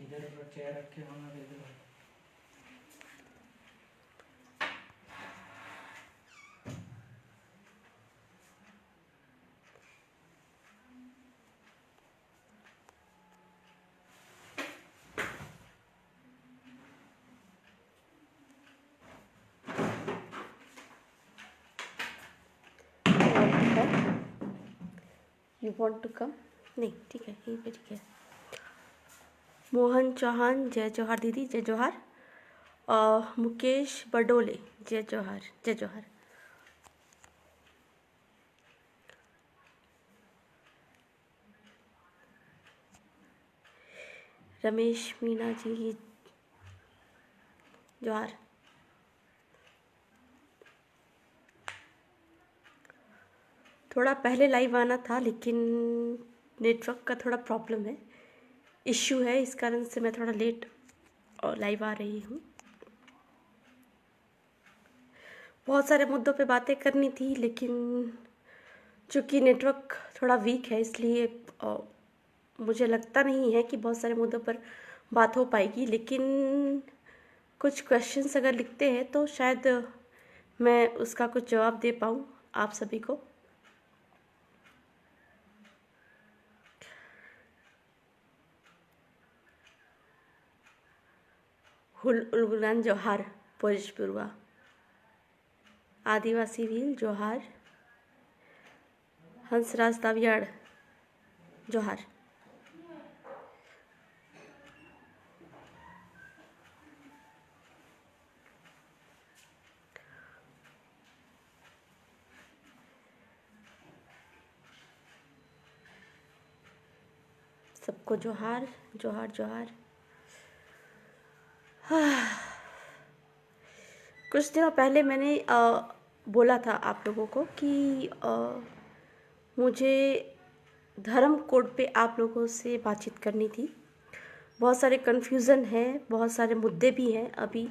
इधर चेयर रखे होना दे दो। You want to come? नहीं, ठीक है, यहीं पे ठीक है। मोहन चौहान, जय जोहार दीदी, जय जोहार। मुकेश बडोले, जय जोहार, जय जोहार। रमेश मीना जी, जोहार। थोड़ा पहले लाइव आना था, लेकिन नेटवर्क का थोड़ा प्रॉब्लम है, इश्यू है, इस कारण से मैं थोड़ा लेट लाइव आ रही हूँ। बहुत सारे मुद्दों पे बातें करनी थी, लेकिन चूँकि नेटवर्क थोड़ा वीक है, इसलिए मुझे लगता नहीं है कि बहुत सारे मुद्दों पर बात हो पाएगी। लेकिन कुछ क्वेश्चंस अगर लिखते हैं तो शायद मैं उसका कुछ जवाब दे पाऊँ आप सभी को। उलगुलान जोहार, पोजपुरवा, आदिवासी भील जोहार, हंसराज तावियाड़ जोहार। सबको जोहार, जोहार, जोहार। कुछ दिनों पहले मैंने बोला था आप लोगों को कि मुझे धर्म कोड पे आप लोगों से बातचीत करनी थी। बहुत सारे कन्फ्यूज़न है, बहुत सारे मुद्दे भी हैं अभी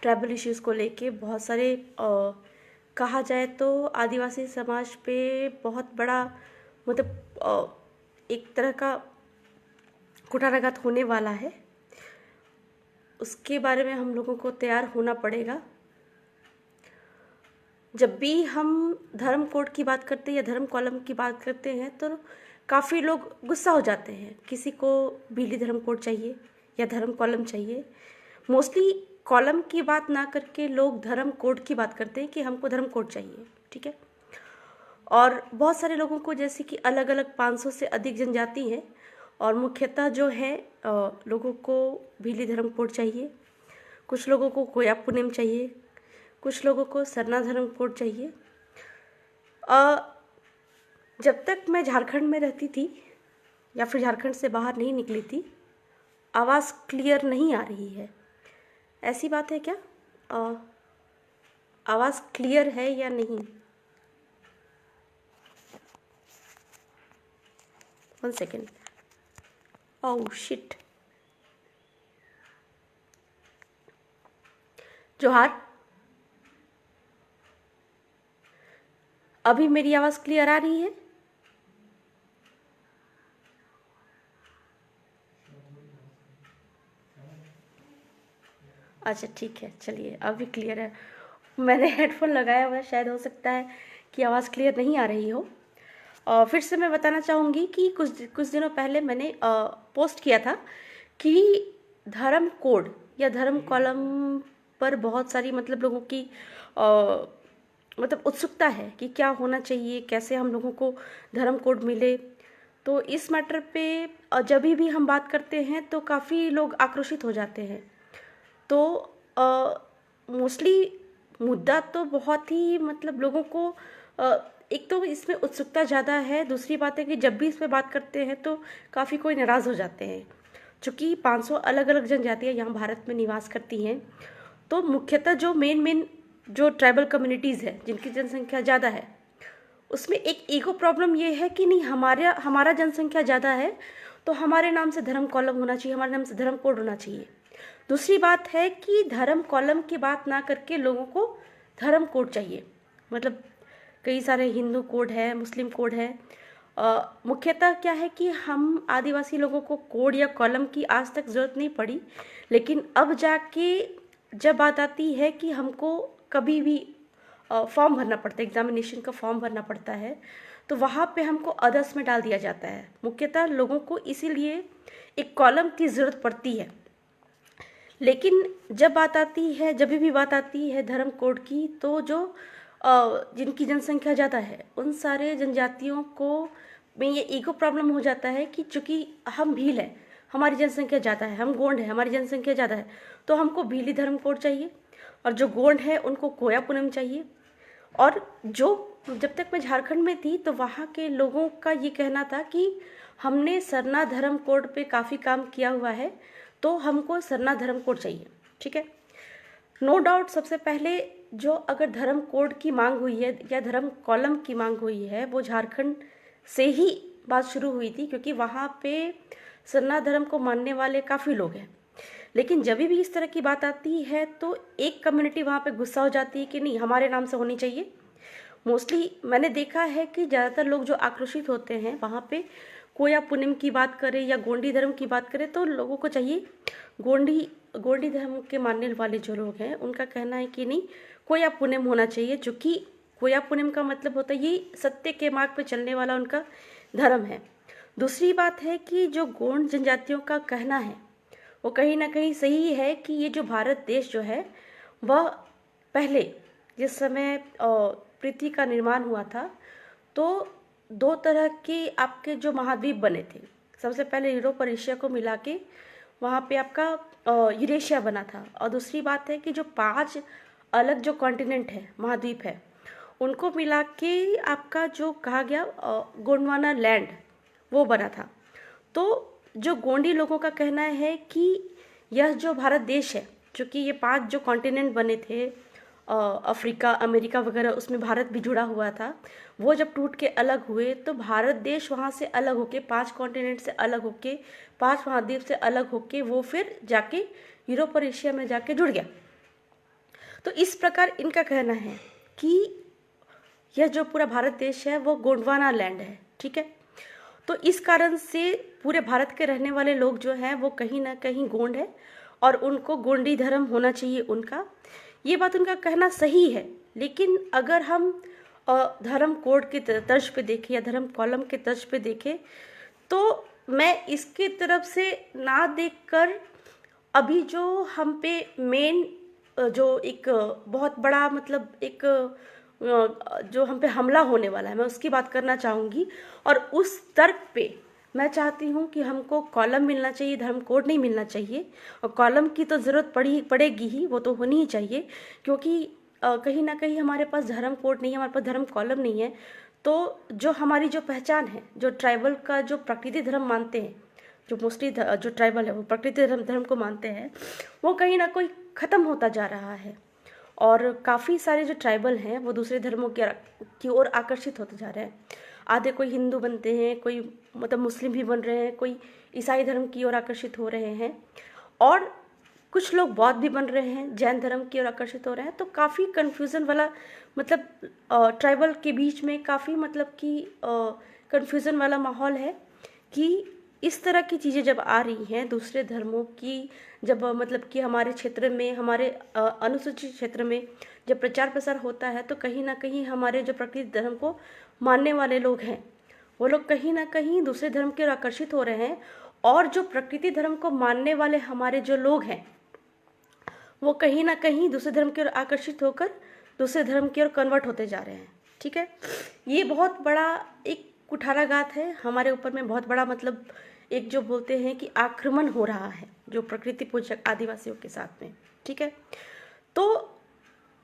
ट्राइबल इश्यूज़ को लेके। बहुत सारे कहा जाए तो आदिवासी समाज पे बहुत बड़ा मतलब एक तरह का कुठाराघात होने वाला है। उसके बारे में हम लोगों को तैयार होना पड़ेगा। जब भी हम धर्म कोड की बात करते हैं या धर्म कॉलम की बात करते हैं तो काफ़ी लोग गुस्सा हो जाते हैं। किसी को भीली धर्म कोड चाहिए या धर्म कॉलम चाहिए। मोस्टली कॉलम की बात ना करके लोग धर्म कोड की बात करते हैं कि हमको धर्म कोड चाहिए, ठीक है। और बहुत सारे लोगों को जैसे कि अलग अलग 500 से अधिक जनजाति हैं और मुख्यतः जो है लोगों को भीली धर्म कोड चाहिए, कुछ लोगों को कोया पुनेम चाहिए, कुछ लोगों को सरना धर्म कोड चाहिए। जब तक मैं झारखंड में रहती थी या फिर झारखंड से बाहर नहीं निकली थी, आवाज़ क्लियर नहीं आ रही है। ऐसी बात है क्या? आवाज़ क्लियर है या नहीं? One second. Oh shit. जोहार, अभी मेरी आवाज़ क्लियर आ रही है? अच्छा ठीक है, चलिए अभी क्लियर है। मैंने हेडफोन लगाया हुआ है, शायद हो सकता है कि आवाज़ क्लियर नहीं आ रही हो। फिर से मैं बताना चाहूँगी कि कुछ दिनों पहले मैंने पोस्ट किया था कि धर्म कोड या धर्म कॉलम पर बहुत सारी मतलब लोगों की मतलब उत्सुकता है कि क्या होना चाहिए, कैसे हम लोगों को धर्म कोड मिले। तो इस मैटर पे जब भी हम बात करते हैं तो काफ़ी लोग आक्रोशित हो जाते हैं। तो मोस्टली मुद्दा तो बहुत ही मतलब लोगों को एक तो इसमें उत्सुकता ज़्यादा है, दूसरी बात है कि जब भी इस पर बात करते हैं तो काफ़ी कोई नाराज़ हो जाते हैं। चूँकि 500 अलग अलग जनजातियाँ यहाँ भारत में निवास करती हैं, तो मुख्यतः जो मेन जो ट्राइबल कम्युनिटीज़ है जिनकी जनसंख्या ज़्यादा है, उसमें एक ईगो प्रॉब्लम ये है कि नहीं हमारा जनसंख्या ज़्यादा है तो हमारे नाम से धर्म कॉलम होना चाहिए, हमारे नाम से धर्म कोड होना चाहिए। दूसरी बात है कि धर्म कॉलम की बात ना करके लोगों को धर्म कोड चाहिए। मतलब कई सारे हिंदू कोड है, मुस्लिम कोड है मुख्यतः क्या है कि हम आदिवासी लोगों को कोड या कॉलम की आज तक ज़रूरत नहीं पड़ी, लेकिन अब जाके जब बात आती है कि हमको कभी भी फॉर्म भरना पड़ता है, एग्जामिनेशन का फॉर्म भरना पड़ता है, तो वहाँ पे हमको अदर्स में डाल दिया जाता है। मुख्यतः लोगों को इसीलिए एक कॉलम की ज़रूरत पड़ती है। लेकिन जब भी बात आती है धर्म कोड की, तो जो जिनकी जनसंख्या ज़्यादा है उन सारे जनजातियों को में ये ईगो प्रॉब्लम हो जाता है कि चूंकि हम भील हैं, हमारी जनसंख्या ज़्यादा है, हम गोंड हैं, हमारी जनसंख्या ज़्यादा है, तो हमको भीली धर्म कोड चाहिए, और जो गोंड है उनको कोया पूनम चाहिए। और जब तक मैं झारखंड में थी तो वहाँ के लोगों का ये कहना था कि हमने सरना धर्म कोड पे काफ़ी काम किया हुआ है, तो हमको सरना धर्म कोड चाहिए। ठीक है, नो डाउट सबसे पहले जो अगर धर्म कोड की मांग हुई है या धर्म कॉलम की मांग हुई है, वो झारखंड से ही बात शुरू हुई थी, क्योंकि वहाँ पे सरना धर्म को मानने वाले काफ़ी लोग हैं। लेकिन जब भी इस तरह की बात आती है तो एक कम्युनिटी वहाँ पे गुस्सा हो जाती है कि नहीं, हमारे नाम से होनी चाहिए। मोस्टली मैंने देखा है कि ज़्यादातर लोग जो आक्रोशित होते हैं वहाँ पे कोया पुनम की बात करें या गोंडी धर्म की बात करें, तो लोगों को चाहिए गोंडी धर्म के मानने वाले जो लोग हैं उनका कहना है कि नहीं, कोया पुनम होना चाहिए, जो कि कोया पुनम का मतलब होता है ये सत्य के मार्ग पे चलने वाला उनका धर्म है। दूसरी बात है कि जो गोंड जनजातियों का कहना है वो कहीं ना कहीं सही है कि ये जो भारत देश जो है वह पहले जिस समय पृथ्वी का निर्माण हुआ था, तो दो तरह के आपके जो महाद्वीप बने थे। सबसे पहले यूरोप और एशिया को मिला के वहाँ पे आपका यूरेशिया बना था। और दूसरी बात है कि जो 5 अलग जो कॉन्टिनेंट है, महाद्वीप है, उनको मिला के आपका जो कहा गया गोंडवाना लैंड वो बना था। तो जो गोंडी लोगों का कहना है कि यह जो भारत देश है, चूँकि ये 5 जो कॉन्टिनेंट बने थे, अफ्रीका, अमेरिका वगैरह, उसमें भारत भी जुड़ा हुआ था, वो जब टूट के अलग हुए तो भारत देश वहाँ से अलग होके, 5 कॉन्टिनेंट से अलग होके, 5 महाद्वीप से अलग होके वो फिर जाके यूरोप और एशिया में जाके जुड़ गया। तो इस प्रकार इनका कहना है कि यह जो पूरा भारत देश है वो गोंडवाना लैंड है। ठीक है, तो इस कारण से पूरे भारत के रहने वाले लोग जो हैं वो कहीं ना कहीं गोंड है और उनको गोंडी धर्म होना चाहिए उनका। ये बात उनका कहना सही है। लेकिन अगर हम धर्म कोड के तर्ज पे देखें या धर्म कॉलम के तर्ज पे देखें, तो मैं इसके तरफ से ना देखकर अभी जो हम पे मेन जो एक बहुत बड़ा मतलब एक जो हम पे हमला होने वाला है, मैं उसकी बात करना चाहूँगी। और उस तर्क पे मैं चाहती हूँ कि हमको कॉलम मिलना चाहिए, धर्म कोड नहीं मिलना चाहिए। और कॉलम की तो ज़रूरत पड़ेगी ही, वो तो होनी ही चाहिए, क्योंकि कहीं ना कहीं हमारे पास धर्म कोड नहीं है, हमारे पास धर्म कॉलम नहीं है, तो जो हमारी जो पहचान है, जो ट्राइबल का जो प्रकृति धर्म मानते हैं, जो मोस्टली जो ट्राइबल है वो प्रकृति धर्म को मानते हैं, वो कहीं ना कोई ख़त्म होता जा रहा है। और काफ़ी सारे जो ट्राइबल हैं वो दूसरे धर्मों की ओर आकर्षित होते जा रहे हैं। आधे कोई हिंदू बनते हैं, कोई मतलब मुस्लिम भी बन रहे हैं, कोई ईसाई धर्म की ओर आकर्षित हो रहे हैं, और कुछ लोग बौद्ध भी बन रहे हैं, जैन धर्म की ओर आकर्षित हो रहे हैं। तो काफ़ी कन्फ्यूज़न वाला मतलब ट्राइबल के बीच में काफ़ी मतलब कि कन्फ्यूज़न वाला माहौल है कि इस तरह की चीज़ें जब आ रही हैं दूसरे धर्मों की, जब मतलब कि हमारे क्षेत्र में, हमारे अनुसूचित क्षेत्र में जब प्रचार प्रसार होता है, तो कहीं ना कहीं हमारे जो प्रकृति धर्म को मानने वाले लोग हैं वो लोग कहीं ना कहीं दूसरे धर्म की ओर आकर्षित हो रहे हैं, और जो प्रकृति धर्म को मानने वाले हमारे जो लोग हैं वो कहीं ना कहीं दूसरे धर्म की ओर आकर्षित होकर दूसरे धर्म की ओर कन्वर्ट होते जा रहे हैं। ठीक है, ये बहुत बड़ा एक कुठाराघात है हमारे ऊपर में, बहुत बड़ा मतलब एक जो बोलते हैं कि आक्रमण हो रहा है जो प्रकृति पूजक आदिवासियों के साथ में। ठीक है, तो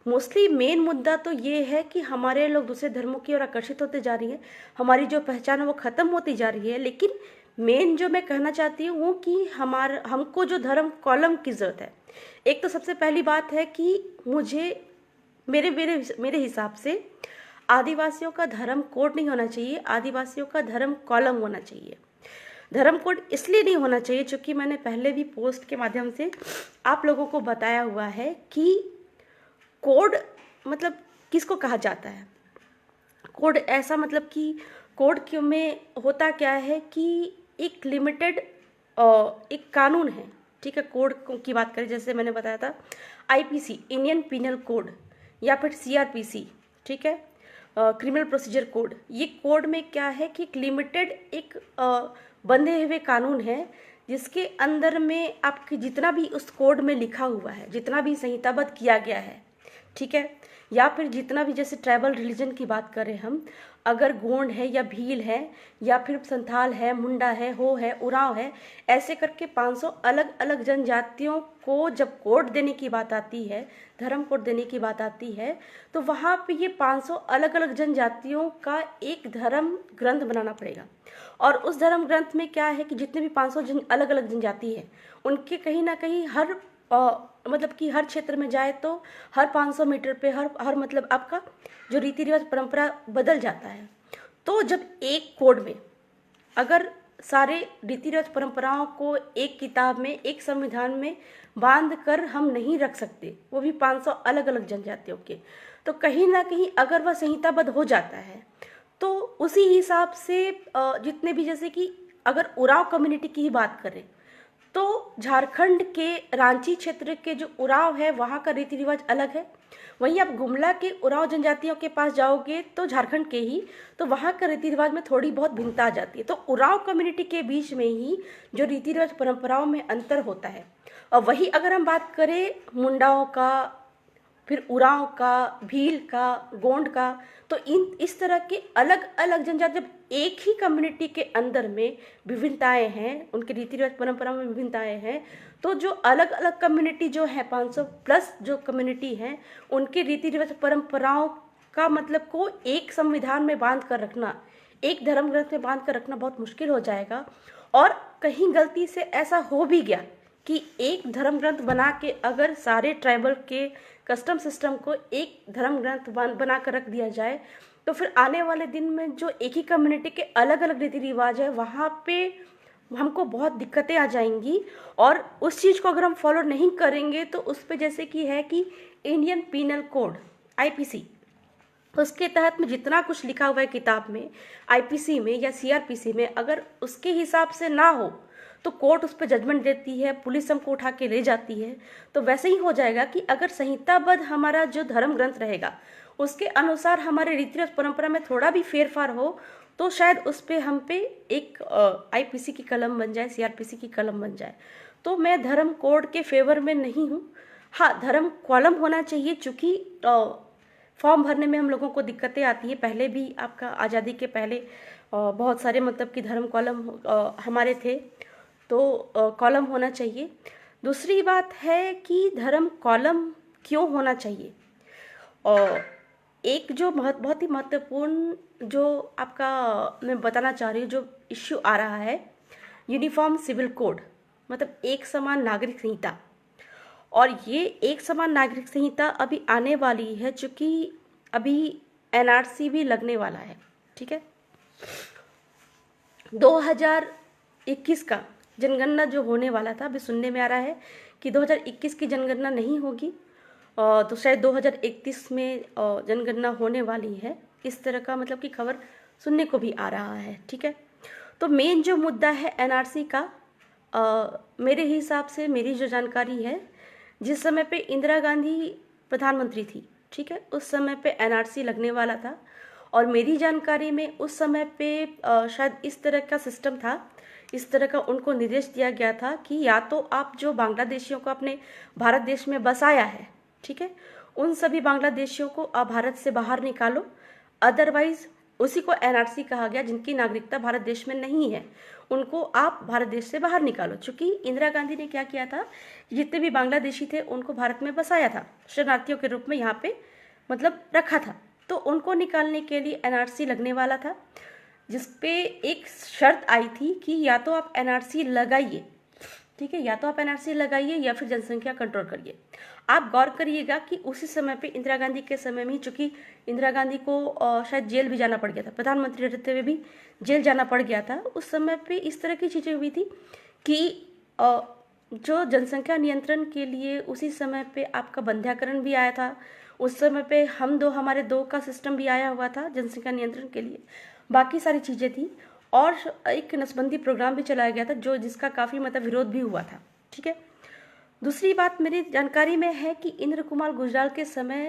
मोस्टली मेन मुद्दा तो ये है कि हमारे लोग दूसरे धर्मों की ओर आकर्षित होते जा रही है, हमारी जो पहचान है वो ख़त्म होती जा रही है। लेकिन मेन जो मैं कहना चाहती हूँ वो कि हमको जो धर्म कॉलम की ज़रूरत है, एक तो सबसे पहली बात है कि मेरे हिसाब से आदिवासियों का धर्म कोड नहीं होना चाहिए, आदिवासियों का धर्म कॉलम होना चाहिए। धर्म कोड इसलिए नहीं होना चाहिए क्योंकि मैंने पहले भी पोस्ट के माध्यम से आप लोगों को बताया हुआ है कि कोड मतलब किसको कहा जाता है। कोड ऐसा मतलब कि कोड क्यों में होता क्या है कि एक लिमिटेड एक कानून है, ठीक है। कोड की बात करें, जैसे मैंने बताया था आईपीसी, इंडियन पिनल कोड, या फिर सीआरपीसी, ठीक है, क्रिमिनल प्रोसीजर कोड। ये कोड में क्या है कि एक लिमिटेड एक बंधे हुए कानून है, जिसके अंदर में आपकी जितना भी उस कोड में लिखा हुआ है, जितना भी संहिताबद्ध किया गया है, ठीक है, या फिर जितना भी, जैसे ट्राइबल रिलीजन की बात करें हम, अगर गोंड है या भील है या फिर संथाल है, मुंडा है, हो है, उरांव है, ऐसे करके 500 अलग अलग जनजातियों को जब कोड देने की बात आती है, धर्म कोड देने की बात आती है, तो वहाँ पे ये 500 अलग अलग जनजातियों का एक धर्म ग्रंथ बनाना पड़ेगा। और उस धर्म ग्रंथ में क्या है कि जितने भी 500 अलग अलग जनजाति है, उनके कहीं ना कहीं हर मतलब कि हर क्षेत्र में जाए तो हर 500 मीटर पे हर मतलब आपका जो रीति रिवाज परंपरा बदल जाता है। तो जब एक कोड में अगर सारे रीति रिवाज परंपराओं को एक किताब में, एक संविधान में बांध कर हम नहीं रख सकते, वो भी 500 अलग अलग जनजातियों के, तो कहीं ना कहीं अगर वह संहिताबद्ध हो जाता है तो उसी हिसाब से जितने भी, जैसे कि अगर उरांव कम्युनिटी की ही बात करें तो झारखंड के रांची क्षेत्र के जो उरांव है वहाँ का रीति रिवाज अलग है। वहीं आप गुमला के उरांव जनजातियों के पास जाओगे तो झारखंड के ही, तो वहाँ का रीति रिवाज में थोड़ी बहुत भिन्नता आ जाती है। तो उरांव कम्युनिटी के बीच में ही जो रीति रिवाज परंपराओं में अंतर होता है। और वही अगर हम बात करें मुंडाओं का, फिर उरांव का, भील का, गोंड का, तो इस तरह के अलग अलग जनजाति जब एक ही कम्युनिटी के अंदर में विभिन्नताएं हैं, उनके रीति रिवाज परंपरा में विभिन्नताएं हैं, तो जो अलग अलग कम्युनिटी जो है 500 प्लस जो कम्युनिटी हैं, उनके रीति रिवाज परंपराओं का मतलब को एक संविधान में बांध कर रखना, एक धर्म ग्रंथ में बांध कर रखना बहुत मुश्किल हो जाएगा। और कहीं गलती से ऐसा हो भी गया कि एक धर्म ग्रंथ बना के अगर सारे ट्राइबल के कस्टम सिस्टम को एक धर्म ग्रंथ बना कर रख दिया जाए, तो फिर आने वाले दिन में जो एक ही कम्युनिटी के अलग अलग रीति रिवाज है, वहाँ पे हमको बहुत दिक्कतें आ जाएंगी। और उस चीज़ को अगर हम फॉलो नहीं करेंगे तो उस पे जैसे कि है कि इंडियन पिनल कोड आईपीसी, उसके तहत में जितना कुछ लिखा हुआ है किताब में, आईपीसी में या सीआरपीसी में, अगर उसके हिसाब से ना हो तो कोर्ट उस पर जजमेंट देती है, पुलिस हमको उठा के ले जाती है। तो वैसे ही हो जाएगा कि अगर संहिताबद्ध हमारा जो धर्म ग्रंथ रहेगा उसके अनुसार हमारे रीति रिवाज परंपरा में थोड़ा भी फेरफार हो तो शायद उस पर हम पे एक आईपीसी की कलम बन जाए, सीआरपीसी की कलम बन जाए। तो मैं धर्म कोड के फेवर में नहीं हूँ। हाँ, धर्म कॉलम होना चाहिए, चूँकि फॉर्म भरने में हम लोगों को दिक्कतें आती है। पहले भी आपका आज़ादी के पहले बहुत सारे मतलब कि धर्म कॉलम हमारे थे, तो कॉलम होना चाहिए। दूसरी बात है कि धर्म कॉलम क्यों होना चाहिए, और एक जो बहुत ही महत्वपूर्ण जो आपका मैं बताना चाह रही हूँ जो इश्यू आ रहा है, यूनिफॉर्म सिविल कोड, मतलब एक समान नागरिक संहिता। और ये एक समान नागरिक संहिता अभी आने वाली है, चूँकि अभी एनआरसी भी लगने वाला है, ठीक है। 2021 का जनगणना जो होने वाला था, अभी सुनने में आ रहा है कि 2021 की जनगणना नहीं होगी, तो शायद 2031 में जनगणना होने वाली है, इस तरह का मतलब कि खबर सुनने को भी आ रहा है, ठीक है। तो मेन जो मुद्दा है एनआरसी का, मेरे हिसाब से, मेरी जो जानकारी है, जिस समय पे इंदिरा गांधी प्रधानमंत्री थी, ठीक है, उस समय पे एनआरसी लगने वाला था। और मेरी जानकारी में उस समय पे शायद इस तरह का सिस्टम था, इस तरह का उनको निर्देश दिया गया था कि या तो आप जो बांग्लादेशियों को अपने भारत देश में बसाया है, ठीक है, उन सभी बांग्लादेशियों को आप भारत से बाहर निकालो, अदरवाइज उसी को एनआरसी कहा गया, जिनकी नागरिकता भारत देश में नहीं है उनको आप भारत देश से बाहर निकालो। चूँकि इंदिरा गांधी ने क्या किया था, जितने भी बांग्लादेशी थे उनको भारत में बसाया था, शरणार्थियों के रूप में यहाँ पे मतलब रखा था, तो उनको निकालने के लिए एनआरसी लगने वाला था, जिसपे एक शर्त आई थी कि या तो आप एनआरसी लगाइए, ठीक है, या तो आप एनआरसी लगाइए या फिर जनसंख्या कंट्रोल करिए। आप गौर करिएगा कि उसी समय पे इंदिरा गांधी के समय में, चूँकि इंदिरा गांधी को शायद जेल भी जाना पड़ गया था, प्रधानमंत्री रहते हुए भी जेल जाना पड़ गया था, उस समय पे इस तरह की चीज़ें हुई थी कि जो जनसंख्या नियंत्रण के लिए उसी समय पे आपका बंध्याकरण भी आया था, उस समय पे हम दो हमारे दो का सिस्टम भी आया हुआ था जनसंख्या नियंत्रण के लिए। बाकी सारी चीज़ें थी, और एक नसबंदी प्रोग्राम भी चलाया गया था जो जिसका काफ़ी मतलब विरोध भी हुआ था। ठीक है। दूसरी बात मेरी जानकारी में है कि इंद्र कुमार गुजराल के समय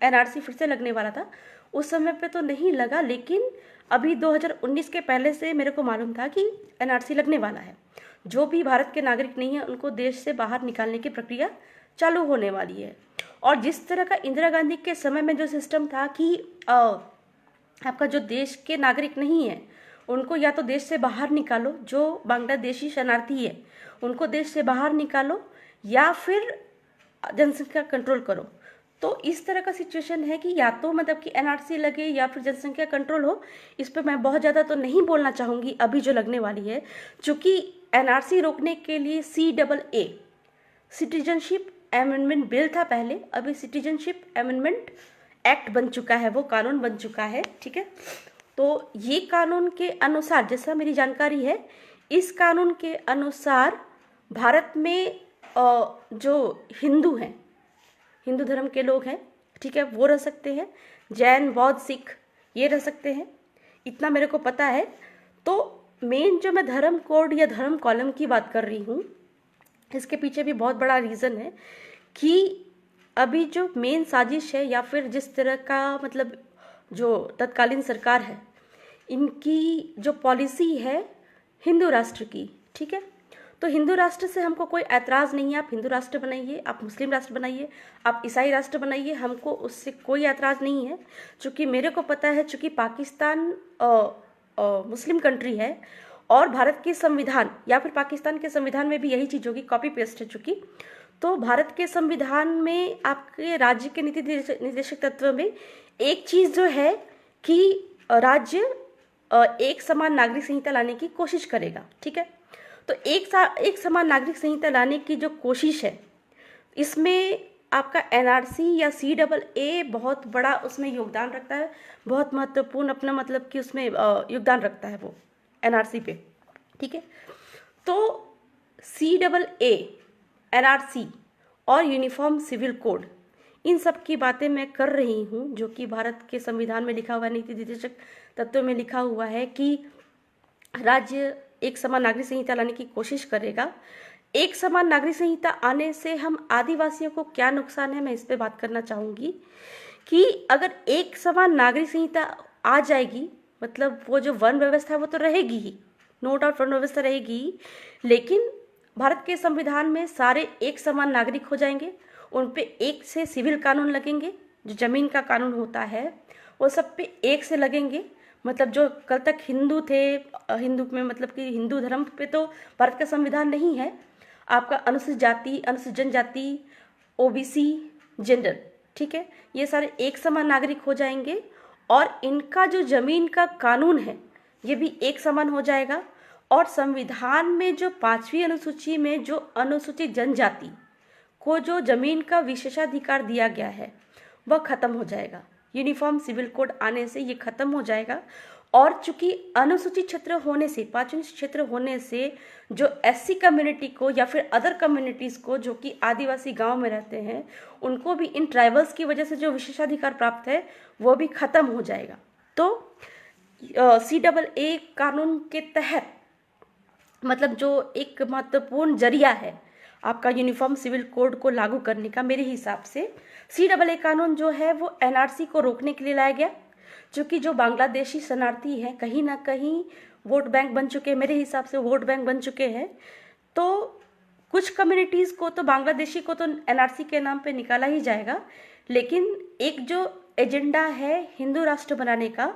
एनआरसी फिर से लगने वाला था। उस समय पे तो नहीं लगा, लेकिन अभी 2019 के पहले से मेरे को मालूम था कि एनआरसी लगने वाला है। जो भी भारत के नागरिक नहीं है उनको देश से बाहर निकालने की प्रक्रिया चालू होने वाली है। और जिस तरह का इंदिरा गांधी के समय में जो सिस्टम था कि आपका जो देश के नागरिक नहीं है उनको या तो देश से बाहर निकालो, जो बांग्लादेशी शरणार्थी है उनको देश से बाहर निकालो, या फिर जनसंख्या कंट्रोल करो। तो इस तरह का सिचुएशन है कि या तो मतलब कि एनआरसी लगे या फिर जनसंख्या कंट्रोल हो। इस पर मैं बहुत ज़्यादा तो नहीं बोलना चाहूँगी अभी जो लगने वाली है, चूँकि एनआरसी रोकने के लिए CAA सिटीजनशिप अमेंडमेंट बिल था पहले, अभी सिटीजनशिप अमेंडमेंट एक्ट बन चुका है, वो कानून बन चुका है। ठीक है। तो ये कानून के अनुसार, जैसा मेरी जानकारी है, इस कानून के अनुसार भारत में जो हिंदू हैं, हिंदू धर्म के लोग हैं, ठीक है, वो रह सकते हैं। जैन, बौद्ध, सिख ये रह सकते हैं, इतना मेरे को पता है। तो मेन जो मैं धर्म कोड या धर्म कॉलम की बात कर रही हूँ, इसके पीछे भी बहुत बड़ा रीज़न है कि अभी जो मेन साजिश है या फिर जिस तरह का मतलब जो तत्कालीन सरकार है, इनकी जो पॉलिसी है हिंदू राष्ट्र की, ठीक है, तो हिंदू राष्ट्र से हमको कोई ऐतराज़ नहीं है। आप हिंदू राष्ट्र बनाइए, आप मुस्लिम राष्ट्र बनाइए, आप ईसाई राष्ट्र बनाइए, हमको उससे कोई ऐतराज़ नहीं है। चूँकि मेरे को पता है, चूँकि पाकिस्तान मुस्लिम कंट्री है और भारत के संविधान या फिर पाकिस्तान के संविधान में भी यही चीज़ होगी, कॉपी पेस्ट है चूँकि, तो भारत के संविधान में आपके राज्य के नीति निर्देशक तत्व में एक चीज़ जो है कि राज्य एक समान नागरिक संहिता लाने की कोशिश करेगा। ठीक है। तो एक समान नागरिक संहिता लाने की जो कोशिश है, इसमें आपका एनआरसी या CAA बहुत बड़ा उसमें योगदान रखता है, बहुत महत्वपूर्ण अपना मतलब कि उसमें योगदान रखता है वो एनआरसी पे। ठीक है। तो CAA, एनआरसी और यूनिफॉर्म सिविल कोड, इन सब की बातें मैं कर रही हूँ, जो कि भारत के संविधान में लिखा हुआ है, नीति निर्देशक तत्व में लिखा हुआ है कि राज्य एक समान नागरिक संहिता लाने की कोशिश करेगा। एक समान नागरिक संहिता आने से हम आदिवासियों को क्या नुकसान है, मैं इस पे बात करना चाहूँगी कि अगर एक समान नागरिक संहिता आ जाएगी, मतलब वो जो वन व्यवस्था है वो तो रहेगी ही, नो डाउट वन व्यवस्था रहेगी ही, लेकिन भारत के संविधान में सारे एक समान नागरिक हो जाएंगे, उन पे एक से सिविल कानून लगेंगे, जो जमीन का कानून होता है वो सब पे एक से लगेंगे। मतलब जो कल तक हिंदू थे, हिंदू में मतलब कि हिंदू धर्म पे तो भारत का संविधान नहीं है, आपका अनुसूचित जाति, अनुसूचित जनजाति, OBC, जेंडर, ठीक है, ये सारे एक समान नागरिक हो जाएंगे और इनका जो जमीन का कानून है ये भी एक समान हो जाएगा। और संविधान में जो 5वीं अनुसूची में जो अनुसूचित जनजाति को जो जमीन का विशेषाधिकार दिया गया है वह खत्म हो जाएगा। यूनिफॉर्म सिविल कोड आने से ये खत्म हो जाएगा। और चूंकि अनुसूचित क्षेत्र होने से, 5वीं क्षेत्र होने से जो SC कम्युनिटी को या फिर अदर कम्युनिटीज़ को जो कि आदिवासी गांव में रहते हैं, उनको भी इन ट्राइबल्स की वजह से जो विशेषाधिकार प्राप्त है वो भी खत्म हो जाएगा। तो CAA कानून के तहत मतलब जो एक महत्वपूर्ण जरिया है आपका यूनिफॉर्म सिविल कोड को लागू करने का, मेरे हिसाब से CAA कानून जो है वो NRC को रोकने के लिए लाया गया, क्योंकि जो बांग्लादेशी शरणार्थी हैं कहीं ना कहीं वोट बैंक बन चुके हैं, मेरे हिसाब से वोट बैंक बन चुके हैं। तो कुछ कम्युनिटीज़ को तो, बांग्लादेशी को तो NRC के नाम पे निकाला ही जाएगा, लेकिन एक जो एजेंडा है हिंदू राष्ट्र बनाने का,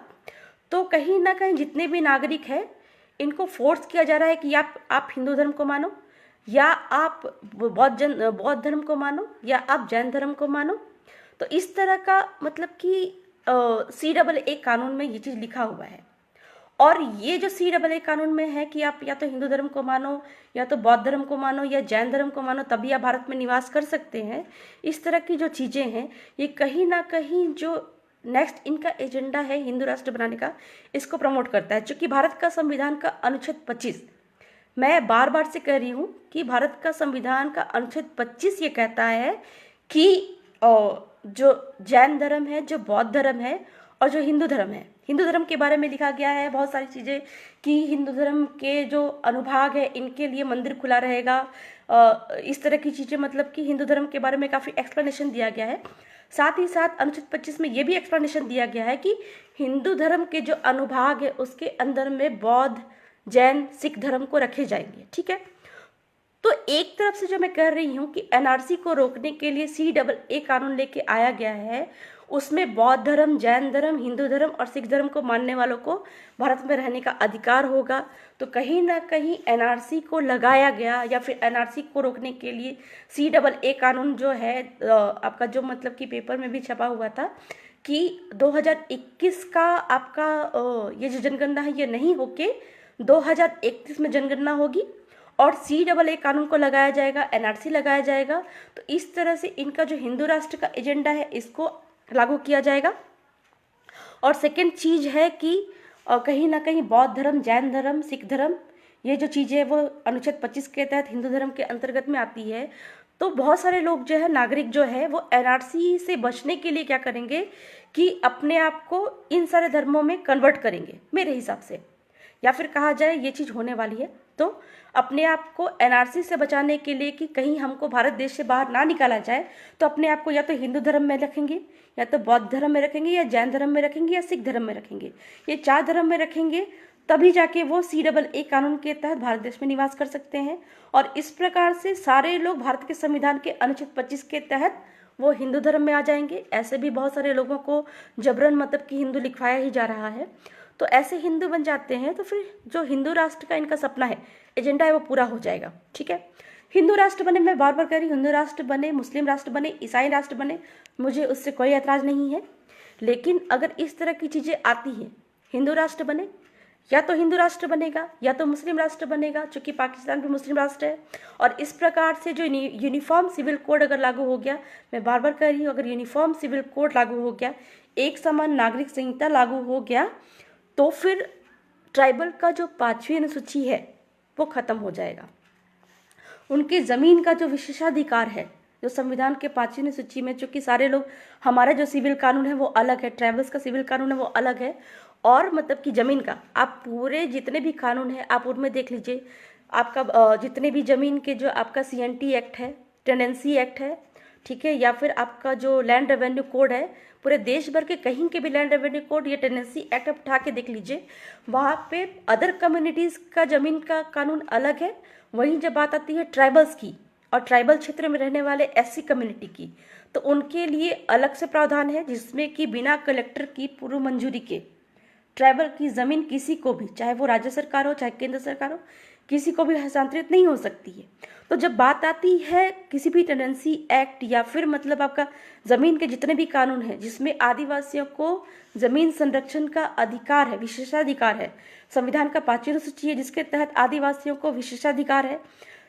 तो कहीं ना कहीं जितने भी नागरिक हैं इनको फोर्स किया जा रहा है कि आप हिंदू धर्म को मानो, या आप बौद्ध धर्म को मानो, या आप जैन धर्म को मानो। तो इस तरह का मतलब कि CAA कानून में ये चीज़ लिखा हुआ है। और ये जो CAA कानून में है कि आप या तो हिंदू धर्म को मानो, या तो बौद्ध धर्म को मानो, या जैन धर्म को मानो, तभी आप भारत में निवास कर सकते हैं। इस तरह की जो चीज़ें हैं ये कहीं ना कहीं जो नेक्स्ट इनका एजेंडा है हिंदू राष्ट्र बनाने का, इसको प्रमोट करता है। चूँकि भारत का संविधान का अनुच्छेद 25, मैं बार बार से कह रही हूँ कि भारत का संविधान का अनुच्छेद 25 ये कहता है कि जो जैन धर्म है, जो बौद्ध धर्म है और जो हिंदू धर्म है, हिंदू धर्म के बारे में लिखा गया है बहुत सारी चीज़ें कि हिंदू धर्म के जो अनुभाग है इनके लिए मंदिर खुला रहेगा। इस तरह की चीज़ें, मतलब कि हिंदू धर्म के बारे में काफ़ी एक्सप्लेनेशन दिया गया है। साथ ही साथ अनुच्छेद 25 में ये भी एक्सप्लेनेशन दिया गया है कि हिंदू धर्म के जो अनुभाग है उसके अंदर में बौद्ध, जैन, सिख धर्म को रखे जाएंगे। ठीक है, तो एक तरफ से जो मैं कह रही हूँ कि एनआरसी को रोकने के लिए CAA कानून लेके आया गया है, उसमें बौद्ध धर्म, जैन धर्म, हिंदू धर्म और सिख धर्म को मानने वालों को भारत में रहने का अधिकार होगा। तो कहीं ना कहीं एनआरसी को लगाया गया, या फिर एनआरसी को रोकने के लिए CAA कानून जो है, आपका जो मतलब कि पेपर में भी छपा हुआ था कि 2021 का आपका ये जो जनगणना है ये नहीं होके 2031 में जनगणना होगी और CAA कानून को लगाया जाएगा, एनआरसी लगाया जाएगा। तो इस तरह से इनका जो हिंदू राष्ट्र का एजेंडा है इसको लागू किया जाएगा। और सेकंड चीज़ है कि कहीं ना कहीं बौद्ध धर्म, जैन धर्म, सिख धर्म, ये जो चीज़ें वो अनुच्छेद 25 के तहत हिंदू धर्म के अंतर्गत में आती है। तो बहुत सारे लोग जो है, नागरिक जो है, वो एनआरसी से बचने के लिए क्या करेंगे कि अपने आप को इन सारे धर्मों में कन्वर्ट करेंगे मेरे हिसाब से, या फिर कहा जाए ये चीज़ होने वाली है। तो अपने आप को एनआरसी से बचाने के लिए कि कहीं हमको भारत देश से बाहर ना निकाला जाए, तो अपने आप को या तो हिंदू धर्म में रखेंगे, या तो बौद्ध धर्म में रखेंगे, या जैन धर्म में रखेंगे, या सिख धर्म में रखेंगे। ये 4 धर्म में रखेंगे, तभी जाके वो CAA कानून के तहत भारत देश में निवास कर सकते हैं। और इस प्रकार से सारे लोग भारत के संविधान के अनुच्छेद 25 के तहत वो हिंदू धर्म में आ जाएंगे। ऐसे भी बहुत सारे लोगों को जबरन मतलब कि हिंदू लिखवाया ही जा रहा है। तो ऐसे हिंदू बन जाते हैं, तो फिर जो हिंदू राष्ट्र का इनका सपना है, एजेंडा है, वो पूरा हो जाएगा। ठीक है, हिंदू राष्ट्र बने, मैं बार बार कह रही हूँ, हिंदू राष्ट्र बने, मुस्लिम राष्ट्र बने, ईसाई राष्ट्र बने, मुझे उससे कोई ऐतराज़ नहीं है। लेकिन अगर इस तरह की चीज़ें आती हैं, हिंदू राष्ट्र बने, या तो हिंदू राष्ट्र बनेगा या तो मुस्लिम राष्ट्र बनेगा, चूंकि पाकिस्तान भी मुस्लिम राष्ट्र है। और इस प्रकार से जो यूनिफॉर्म सिविल कोड अगर लागू हो गया, मैं बार बार कह रही हूँ, अगर यूनिफॉर्म सिविल कोड लागू हो गया, एक समान नागरिक संहिता लागू हो गया, तो फिर ट्राइबल का जो 5वीं अनुसूची है वो खत्म हो जाएगा। उनकी ज़मीन का जो विशेषाधिकार है, जो संविधान के 5वीं अनुसूची में, चूंकि सारे लोग, हमारा जो सिविल कानून है वो अलग है, ट्राइबल्स का सिविल कानून है वो अलग है, और मतलब कि ज़मीन का आप पूरे जितने भी कानून है आप उनमें देख लीजिए, आपका जितने भी ज़मीन के जो आपका CNT एक्ट है, टेनेंसी एक्ट है, ठीक है, या फिर आपका जो लैंड रेवेन्यू कोड है, पूरे देश भर के कहीं के भी लैंड रेवेन्यू कोड या टेनेंसी एक्ट आप उठा के देख लीजिए, वहाँ पे अदर कम्युनिटीज़ का ज़मीन का कानून अलग है। वहीं जब बात आती है ट्राइबल्स की और ट्राइबल क्षेत्र में रहने वाले SC कम्युनिटी की, तो उनके लिए अलग से प्रावधान है, जिसमें कि बिना कलेक्टर की पूर्व मंजूरी के ट्राइबल की ज़मीन किसी को भी, चाहे वो राज्य सरकार हो चाहे केंद्र सरकार हो, किसी को भी हस्तांतरित नहीं हो सकती है। तो जब बात आती है किसी भी टेनेंसी एक्ट या फिर मतलब आपका ज़मीन के जितने भी कानून हैं जिसमें आदिवासियों को ज़मीन संरक्षण का अधिकार है, विशेषाधिकार है, संविधान का 5वीं अनुसूची है जिसके तहत आदिवासियों को विशेषाधिकार है,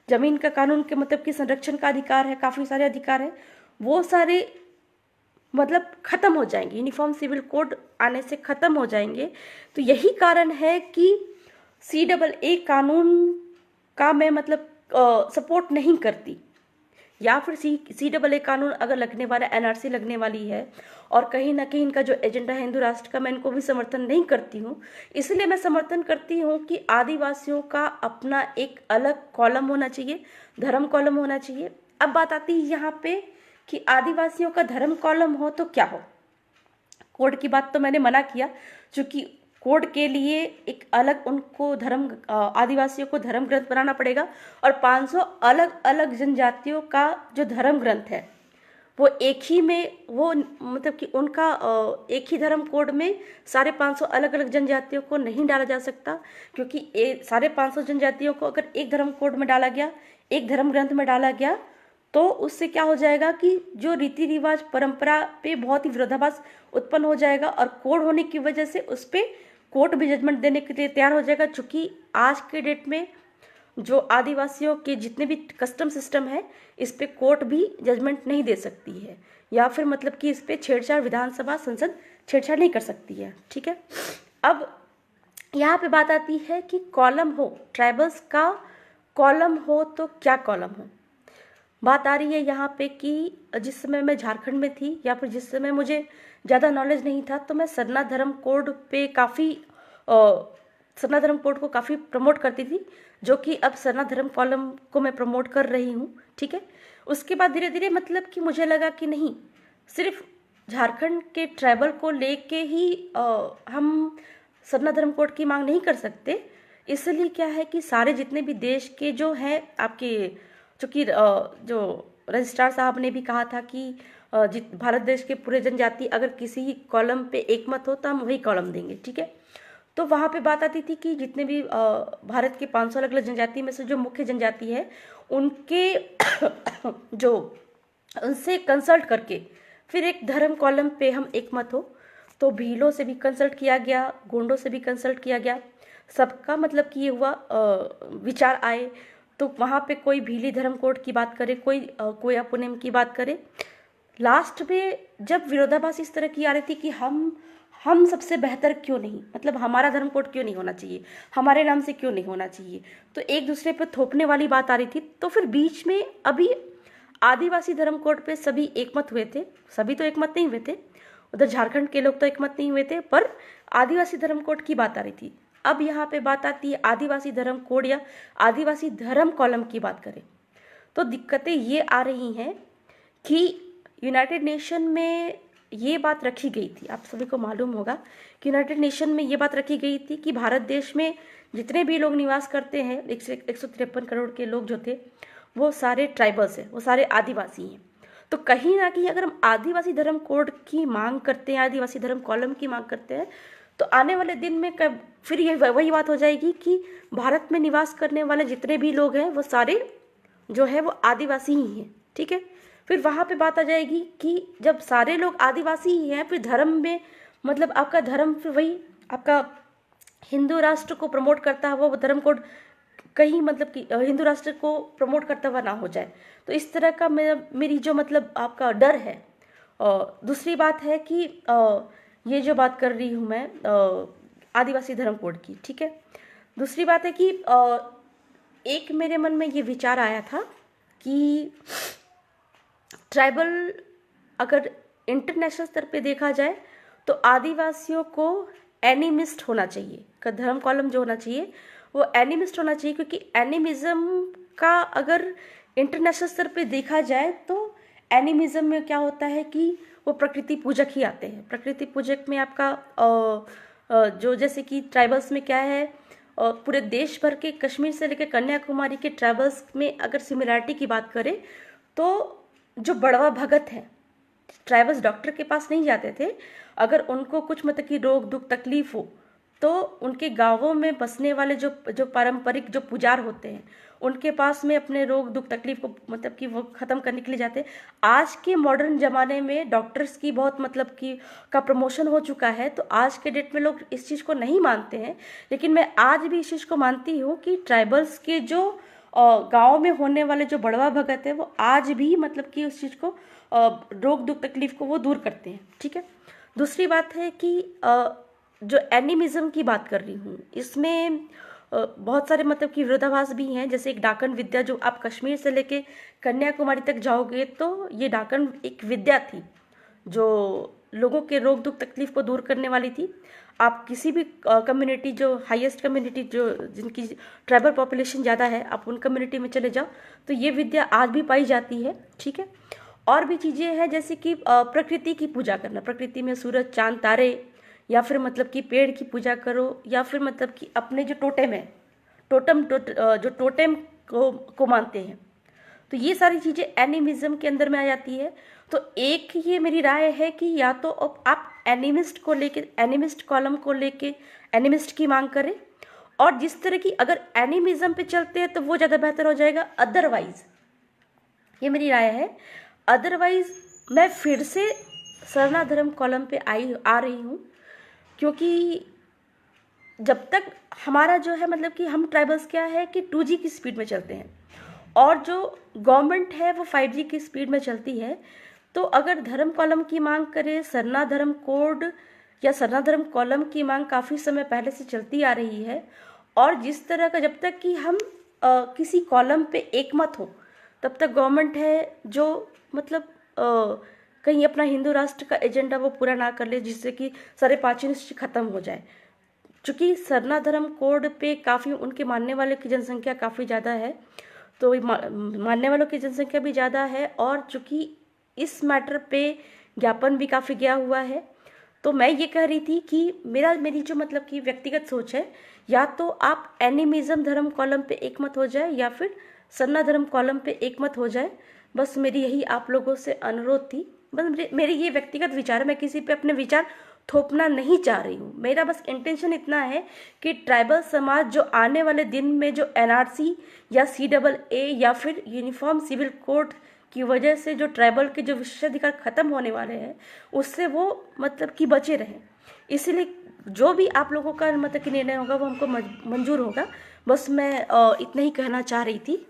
ज़मीन का कानून के मतलब कि संरक्षण का अधिकार है, काफ़ी सारे अधिकार है, वो सारे मतलब ख़त्म हो जाएंगे, यूनिफॉर्म सिविल कोड आने से ख़त्म हो जाएंगे। तो यही कारण है कि CAA कानून का मैं मतलब सपोर्ट नहीं करती, या फिर CAA कानून अगर लगने वाला, NRC लगने वाली है और कहीं ना कहीं इनका जो एजेंडा है हिंदू राष्ट्र का, मैं इनको भी समर्थन नहीं करती हूँ। इसलिए मैं समर्थन करती हूँ कि आदिवासियों का अपना एक अलग कॉलम होना चाहिए, धर्म कॉलम होना चाहिए। अब बात आती है यहाँ पे कि आदिवासियों का धर्म कॉलम हो तो क्या हो। कोड की बात तो मैंने मना किया, क्योंकि कोड के लिए एक अलग उनको धर्म, आदिवासियों को धर्म ग्रंथ बनाना पड़ेगा, और 500 अलग अलग जनजातियों का जो धर्म ग्रंथ है वो एक ही में, वो मतलब कि उनका एक ही धर्म कोड में सारे 500 अलग अलग जनजातियों को नहीं डाला जा सकता, क्योंकि सारे 500 जनजातियों को अगर एक धर्म कोड में डाला गया, एक धर्म ग्रंथ में डाला गया, तो उससे क्या हो जाएगा कि जो रीति रिवाज परंपरा पे बहुत ही विरोधाभास उत्पन्न हो जाएगा, और कोड होने की वजह से उस पर कोर्ट भी जजमेंट देने के लिए तैयार हो जाएगा। चूँकि आज के डेट में जो आदिवासियों के जितने भी कस्टम सिस्टम है, इस पे कोर्ट भी जजमेंट नहीं दे सकती है, या फिर मतलब कि इस पे छेड़छाड़ विधानसभा संसद छेड़छाड़ नहीं कर सकती है। ठीक है, अब यहाँ पे बात आती है कि कॉलम हो, ट्राइबल्स का कॉलम हो तो क्या कॉलम हो। बात आ रही है यहाँ पे कि जिस समय मैं झारखंड में थी या फिर जिस समय मुझे ज़्यादा नॉलेज नहीं था, तो मैं सरना धर्म कोड पे काफ़ी सरना धर्म कोड को काफ़ी प्रमोट करती थी, जो कि अब सरना धर्म कॉलम को मैं प्रमोट कर रही हूँ। ठीक है, उसके बाद धीरे धीरे मतलब कि मुझे लगा कि नहीं, सिर्फ झारखंड के ट्राइबल को लेके ही हम सरना धर्म कोड की मांग नहीं कर सकते। इसलिए क्या है कि सारे जितने भी देश के जो हैं आपके, जो कि जो रजिस्ट्रार साहब ने भी कहा था कि भारत देश के पूरे जनजाति अगर किसी कॉलम पे एकमत हो तो हम वही कॉलम देंगे। ठीक है, तो वहाँ पे बात आती थी कि जितने भी भारत के 500 अलग अलग जनजाति में से जो मुख्य जनजाति है उनके जो उनसे कंसल्ट करके फिर एक धर्म कॉलम पे हम एकमत हो। तो भीलों से भी कंसल्ट किया गया, गोंडों से भी कंसल्ट किया गया, सबका मतलब कि ये हुआ विचार आए। तो वहाँ पे कोई भीली धर्म कोड की बात करे, कोई अपोनेम की बात करे। लास्ट में जब विरोधाभास इस तरह की आ रही थी कि हम सबसे बेहतर क्यों नहीं, मतलब हमारा धर्म कोड क्यों नहीं होना चाहिए, हमारे नाम से क्यों नहीं होना चाहिए, तो एक दूसरे पे थोपने वाली बात आ रही थी। तो फिर बीच में अभी आदिवासी धर्म कोड पे सभी एकमत हुए थे, सभी तो एकमत नहीं हुए थे, उधर झारखंड के लोग तो एकमत नहीं हुए थे, पर आदिवासी धर्म कोड की बात आ रही थी। अब यहाँ पे बात आती है आदिवासी धर्म कोड या आदिवासी धर्म कॉलम की बात करें, तो दिक्कतें ये आ रही हैं कि यूनाइटेड नेशन में ये बात रखी गई थी, आप सभी को मालूम होगा कि यूनाइटेड नेशन में ये बात रखी गई थी कि भारत देश में जितने भी लोग निवास करते हैं, 153 करोड़ के लोग जो थे, वो सारे ट्राइबल्स हैं, वो सारे आदिवासी हैं। तो कहीं ना कहीं अगर हम आदिवासी धर्म कोड की मांग करते हैं, आदिवासी धर्म कॉलम की मांग करते हैं, तो आने वाले दिन में फिर ये वही बात हो जाएगी कि भारत में निवास करने वाले जितने भी लोग हैं वो सारे जो है वो आदिवासी ही हैं। ठीक है, फिर वहाँ पे बात आ जाएगी कि जब सारे लोग आदिवासी ही हैं, फिर धर्म में मतलब आपका धर्म फिर वही आपका हिंदू राष्ट्र को प्रमोट करता हुआ वो धर्म कोड कहीं मतलब कि हिंदू राष्ट्र को प्रमोट करता हुआ ना हो जाए। तो इस तरह का मेरी जो मतलब आपका डर है। और दूसरी बात है कि ये जो बात कर रही हूँ मैं आदिवासी धर्म कोड की। ठीक है, दूसरी बात है कि एक मेरे मन में ये विचार आया था कि ट्राइबल अगर इंटरनेशनल स्तर पे देखा जाए तो आदिवासियों को एनिमिस्ट होना चाहिए, का धर्म कॉलम जो होना चाहिए वो एनिमिस्ट होना चाहिए, क्योंकि एनिमिज्म का अगर इंटरनेशनल स्तर पे देखा जाए तो एनिमिज्म में क्या होता है कि वो प्रकृति पूजक ही आते हैं। प्रकृति पूजक में आपका जो जैसे कि ट्राइबल्स में क्या है, पूरे देश भर के कश्मीर से लेकर कन्याकुमारी के ट्राइबल्स में अगर सिमिलरिटी की बात करें तो जो बड़वा भगत हैं, ट्राइबल्स डॉक्टर के पास नहीं जाते थे। अगर उनको कुछ मतलब कि रोग दुख तकलीफ हो तो उनके गांवों में बसने वाले जो पारंपरिक जो पुजार होते हैं उनके पास में अपने रोग दुख तकलीफ को मतलब कि वो ख़त्म करने के लिए जाते हैं। आज के मॉडर्न ज़माने में डॉक्टर्स की बहुत मतलब कि का प्रमोशन हो चुका है, तो आज के डेट में लोग इस चीज़ को नहीं मानते हैं, लेकिन मैं आज भी इस चीज़ को मानती हूँ कि ट्राइबल्स के जो गाँव में होने वाले जो बड़वा भगत है वो आज भी मतलब कि उस चीज़ को रोग दुख तकलीफ को वो दूर करते हैं। ठीक है, दूसरी बात है कि जो एनिमिज्म की बात कर रही हूँ इसमें बहुत सारे मतलब कि विरोधाभास भी हैं। जैसे एक डाकन विद्या, जो आप कश्मीर से लेके कन्याकुमारी तक जाओगे तो ये डाकन एक विद्या थी जो लोगों के रोग दुख तकलीफ को दूर करने वाली थी। आप किसी भी कम्युनिटी जो हाईएस्ट कम्युनिटी जो जिनकी ट्राइबल पॉपुलेशन ज़्यादा है, आप उन कम्युनिटी में चले जाओ तो ये विद्या आज भी पाई जाती है। ठीक है, और भी चीज़ें हैं जैसे कि प्रकृति की पूजा करना, प्रकृति में सूरज चांद तारे या फिर मतलब कि पेड़ की पूजा करो, या फिर मतलब कि अपने जो टोटेम है जो टोटेम को मानते हैं, तो ये सारी चीज़ें एनिमिज्म के अंदर में आ जाती है। तो एक ये मेरी राय है कि या तो आप एनिमिस्ट को लेके, एनिमिस्ट कॉलम को लेके एनिमिस्ट की मांग करें, और जिस तरह की अगर एनिमिज्म पे चलते हैं तो वो ज़्यादा बेहतर हो जाएगा। अदरवाइज ये मेरी राय है, अदरवाइज मैं फिर से सरना धर्म कॉलम पे आ रही हूँ, क्योंकि जब तक हमारा जो है मतलब कि हम ट्राइबल्स क्या है कि 2G की स्पीड में चलते हैं और जो गवर्नमेंट है वो 5G की स्पीड में चलती है, तो अगर धर्म कॉलम की मांग करें, सरना धर्म कोड या सरना धर्म कॉलम की मांग काफ़ी समय पहले से चलती आ रही है। और जिस तरह का जब तक कि हम किसी कॉलम पे एकमत हो तब तक गवर्नमेंट है जो मतलब कहीं अपना हिंदू राष्ट्र का एजेंडा वो पूरा ना कर ले, जिससे कि सारे पाचन खत्म हो जाए। चूँकि सरना धर्म कोड पे काफ़ी उनके मानने वालों की जनसंख्या काफ़ी ज़्यादा है, तो मानने वालों की जनसंख्या भी ज़्यादा है, और चूँकि इस मैटर पे ज्ञापन भी काफ़ी गया हुआ है, तो मैं ये कह रही थी कि मेरी जो मतलब कि व्यक्तिगत सोच है, या तो आप एनिमिज्म धर्म कॉलम पे एक मत हो जाए या फिर सरना धर्म कॉलम पे एक मत हो जाए। बस मेरी यही आप लोगों से अनुरोध थी। बस मेरी ये व्यक्तिगत विचार है, मैं किसी पे अपने विचार थोपना नहीं चाह रही हूँ। मेरा बस इंटेंशन इतना है कि ट्राइबल समाज जो आने वाले दिन में जो एनआरसी या CAA या फिर यूनिफॉर्म सिविल कोड की वजह से जो ट्राइबल के जो विशेषाधिकार खत्म होने वाले हैं, उससे वो मतलब कि बचे रहें। इसीलिए जो भी आप लोगों का मतलब कि निर्णय होगा वो हमको मंजूर होगा। बस मैं इतना ही कहना चाह रही थी।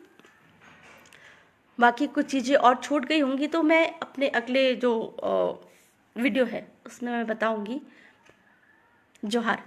बाकी कुछ चीज़ें और छूट गई होंगी तो मैं अपने अगले जो वीडियो है उसमें मैं बताऊंगी। जोहार।